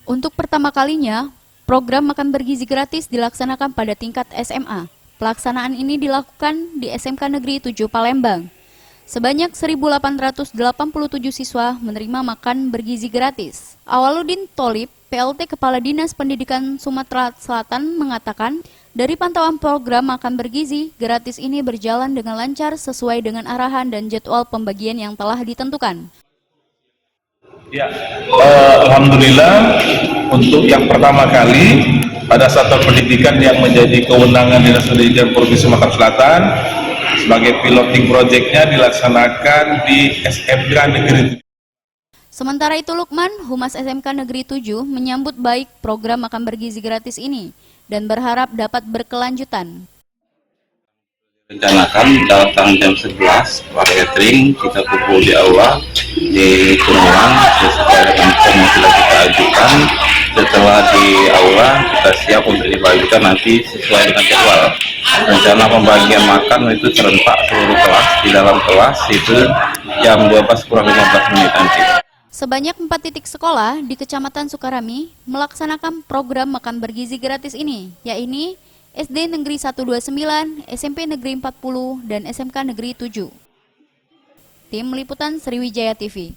Untuk pertama kalinya, program makan bergizi gratis dilaksanakan pada tingkat SMA. Pelaksanaan ini dilakukan di SMK Negeri 7 Palembang. Sebanyak 1.887 siswa menerima makan bergizi gratis. Awaludin Tholib, PLT Kepala Dinas Pendidikan Sumatera Selatan mengatakan, dari pantauan program makan bergizi gratis ini berjalan dengan lancar sesuai dengan arahan dan jadwal pembagian yang telah ditentukan. Ya, alhamdulillah untuk yang pertama kali pada satuan pendidikan yang menjadi kewenangan Dinas Pendidikan Provinsi Sumatera Selatan sebagai piloting projectnya dilaksanakan di SMK Negeri 7. Sementara itu Lukman, Humas SMK Negeri 7 menyambut baik program makan bergizi gratis ini dan berharap dapat berkelanjutan. Rencanakan datang jam 11 pakai catering, kita kumpul di aula di Kuningan sesuai dengan form yang sudah kita ajukan. Setelah di aula kita siap untuk dibagikan nanti sesuai dengan jadwal. Rencana pembagian makan itu serentak seluruh kelas di dalam kelas itu jam 12 kurang 15 menit nanti. Sebanyak 4 titik sekolah di Kecamatan Sukarami melaksanakan program makan bergizi gratis ini, yaitu SD Negeri 129, SMP Negeri 40, dan SMK Negeri 7. Tim Liputan Sriwijaya TV.